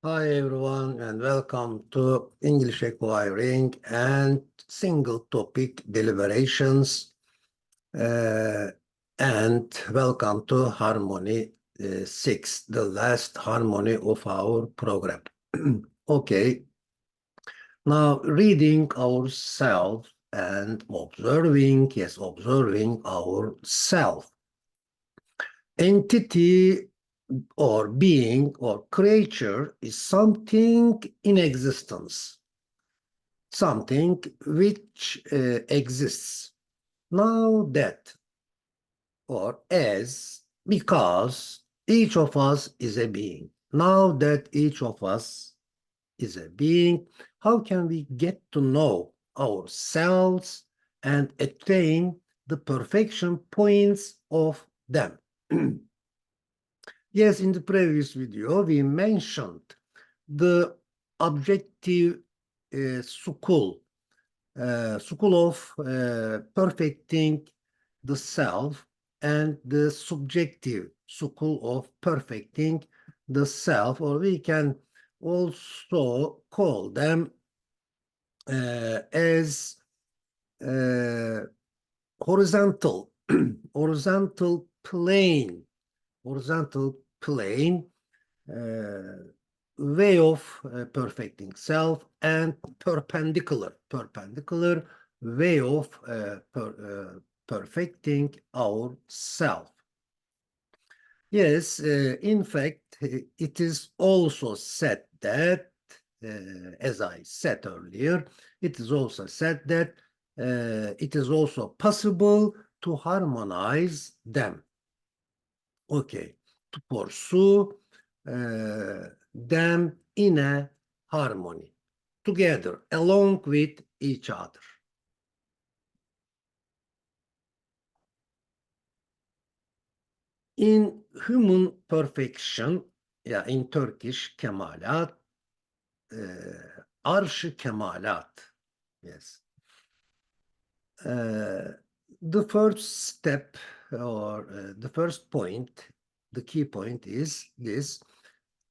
Hi everyone and welcome to English Acquiring and Single Topic Deliberations and welcome to Harmony 6, the last harmony of our program. Okay, now reading ourselves and observing ourself. Entity or being or creature is something in existence, something which exists. Now that or as, because each of us is a being. Now that each of us is a being, how can we get to know ourselves and attain the perfection points of them? Yes, in the previous video, we mentioned the objective school of perfecting the self and the subjective school of perfecting the self, or we can also call them as horizontal, horizontal plane, horizontal plane way of perfecting self and perpendicular way of perfecting our self. Yes, in fact, it is also said that, as I said earlier, it is also said that it is also possible to harmonize them. Okay, to pursue them in a harmony, together, along with each other. In human perfection, in Turkish kemalat, arş-ı kemalat, yes. The first step or the first point, the key point is this: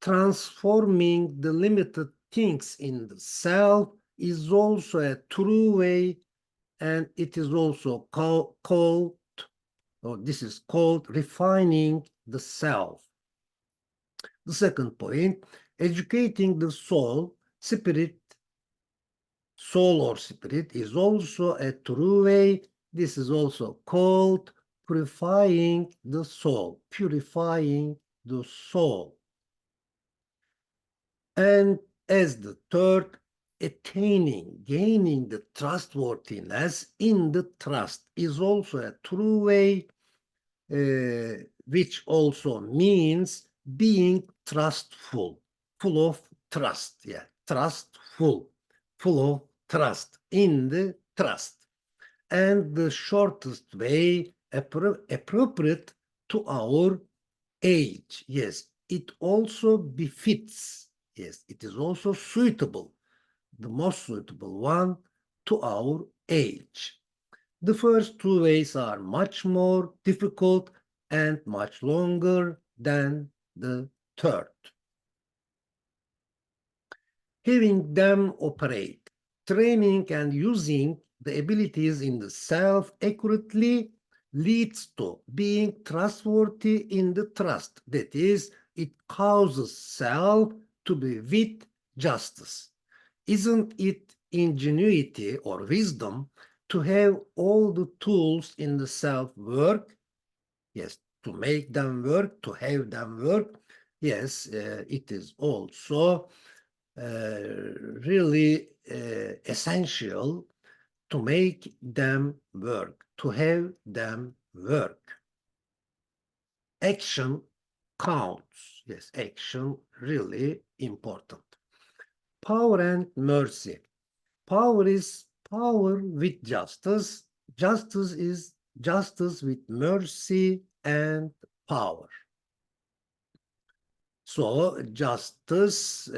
transforming the limited things in the self is also a true way, and it is also called, or this is called, refining the self. The second point, educating the soul or spirit is also a true way. This is also called purifying the soul, And as the third, gaining the trustworthiness in the trust is also a true way, which also means being trustful, full of trust, trustful, full of trust, in the trust. And the shortest way, appropriate to our age. Yes, it also befits. Yes, it is also suitable, the most suitable one to our age. The first two ways are much more difficult and much longer than the third. Having them operate, training and using the abilities in the self accurately leads to being trustworthy in the trust. That is, it causes self to be with justice. Isn't it ingenuity or wisdom to have all the tools in the self work? Yes, to make them work, to have them work. Yes, it is also really essential to make them work, to have them work. Action counts. Yes, action really important. Power and mercy. Power is power with justice. Justice is justice with mercy and power. So justice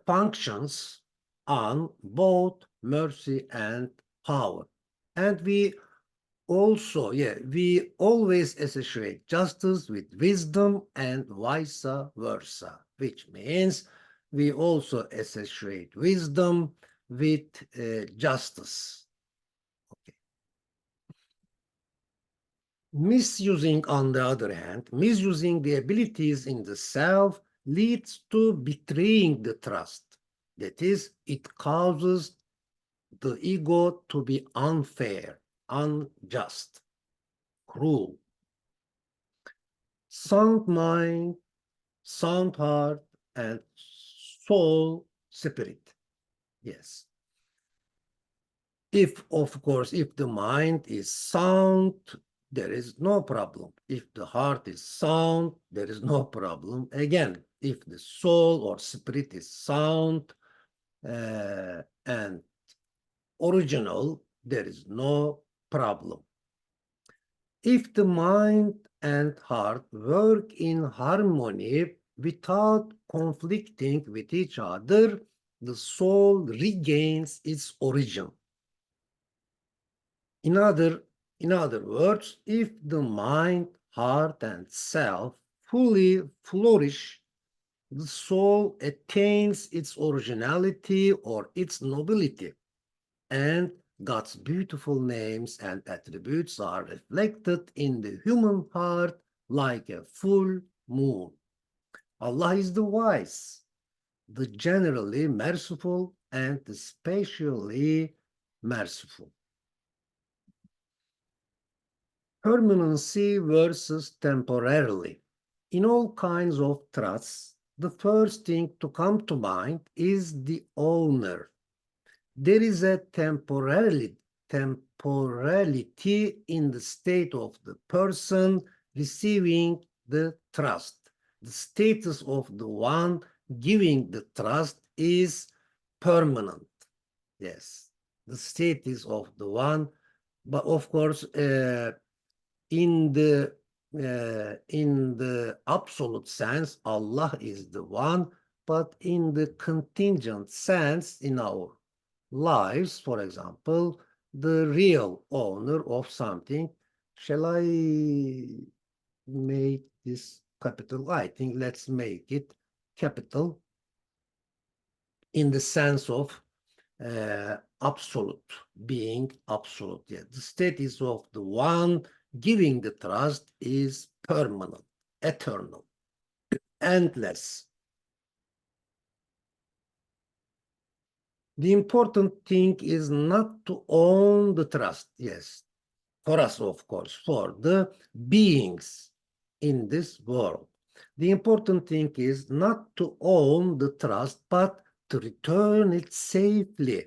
functions on both mercy and power. And we always associate justice with wisdom and vice versa, which means We also associate wisdom with justice. Okay. Misusing, on the other hand, misusing the abilities in the self leads to betraying the trust. That is, it causes the ego to be unfair, unjust, cruel. Sound mind, sound heart, and soul spirit. Yes. If, of course, if the mind is sound, there is no problem. If the heart is sound, there is no problem. Again, if the soul or spirit is sound and original, there is no problem. If the mind and heart work in harmony without conflicting with each other, the soul regains its origin. In other words, if the mind, heart, and self fully flourish, the soul attains its originality or its nobility, and God's beautiful names and attributes are reflected in the human heart like a full moon. Allah is the wise, the generally merciful, and the spatially merciful. Permanency versus temporarily. In all kinds of trusts, the first thing to come to mind is the owner. There is a temporality in the state of the person receiving the trust. The status of the one giving the trust is permanent. Yes, the status of the one, but of course, in the absolute sense, Allah is the one, but in the contingent sense, in our lives, for example, the real owner of something. Shall I make this capital? I think let's make it capital in the sense of absolute, being absolute. Yeah. The status of the one giving the trust is permanent, eternal, endless. The important thing is not to own the trust, yes, for us, of course, for the beings in this world. The important thing is not to own the trust, but to return it safely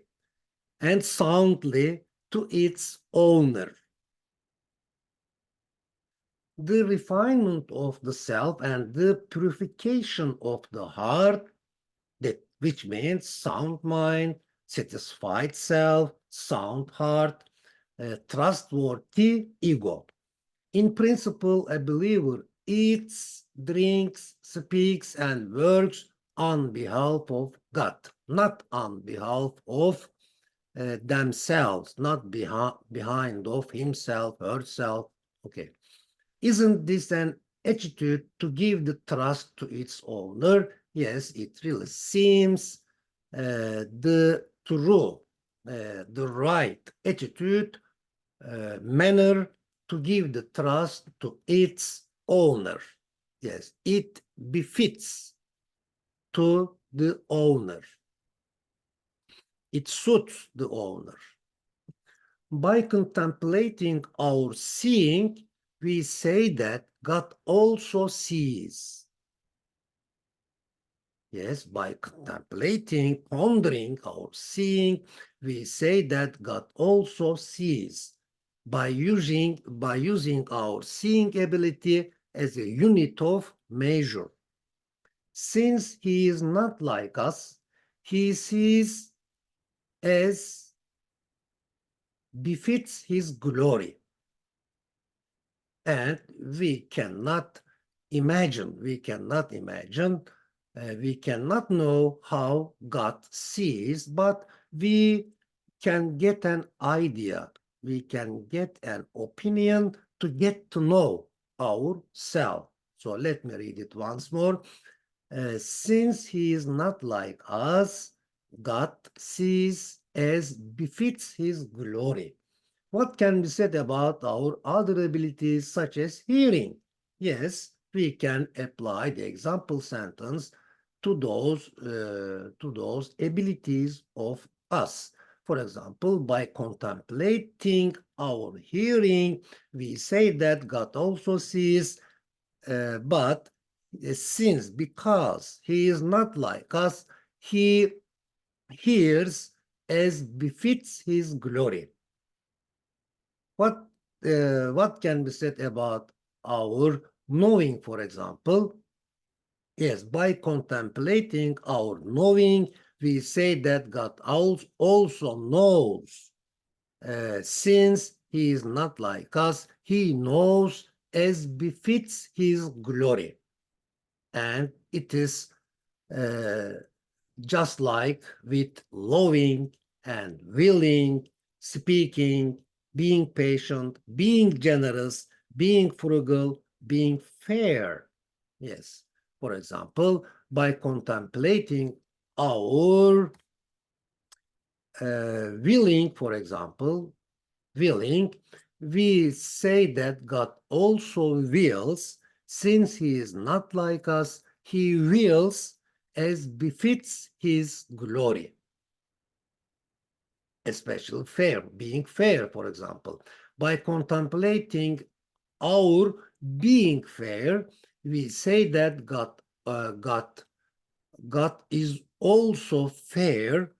and soundly to its owner. The refinement of the self and the purification of the heart, that which means sound mind, satisfied self, sound heart, trustworthy ego. In principle, a believer eats, drinks, speaks, and works on behalf of God, not on behalf of themselves, not behind of himself, herself. Okay. Isn't this an attitude to give the trust to its owner? Yes, it really seems the true, the right attitude, manner to give the trust to its owner. Yes, it befits to the owner. It suits the owner. By contemplating our seeing, we say that God also sees. Yes, by contemplating, pondering our seeing, we say that God also sees. By using our seeing ability as a unit of measure. Since he is not like us, he sees as befits his glory. And we cannot imagine, we cannot know how God sees, but we can get an idea, we can get an opinion to get to know ourselves. So let me read it once more. Since he is not like us, God sees as befits his glory. What can be said about our other abilities such as hearing? Yes, we can apply the example sentence to those abilities of us. For example, by contemplating our hearing, we say that God also sees, but since because he is not like us, he hears as befits his glory. What can be said about our knowing, for example? Yes, by contemplating our knowing, we say that God also knows. Since he is not like us, he knows as befits his glory. And it is just like with loving and willing, speaking, being patient, being generous, being frugal, being fair. Yes. For example, by contemplating our willing, for example, willing, we say that God also wills, since he is not like us, he wills as befits his glory. Especially fair, being fair, for example. By contemplating our being fair, we say that God is also fair,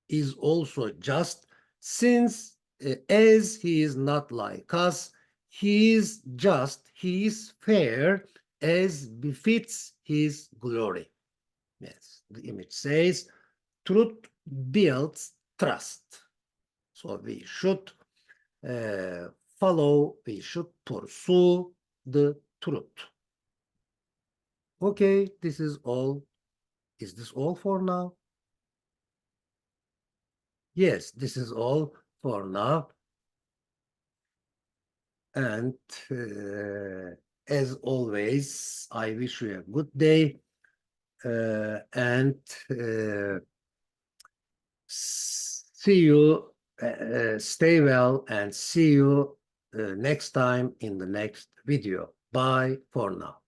is also just, since as he is not like us, he is just, he is fair as befits his glory. Yes, the image says, truth builds trust. So we should we should pursue the truth. Okay, this is all. Is this all for now? Yes, this is all for now. And as always, I wish you a good day and see you, stay well, and see you next time in the next video. Bye for now.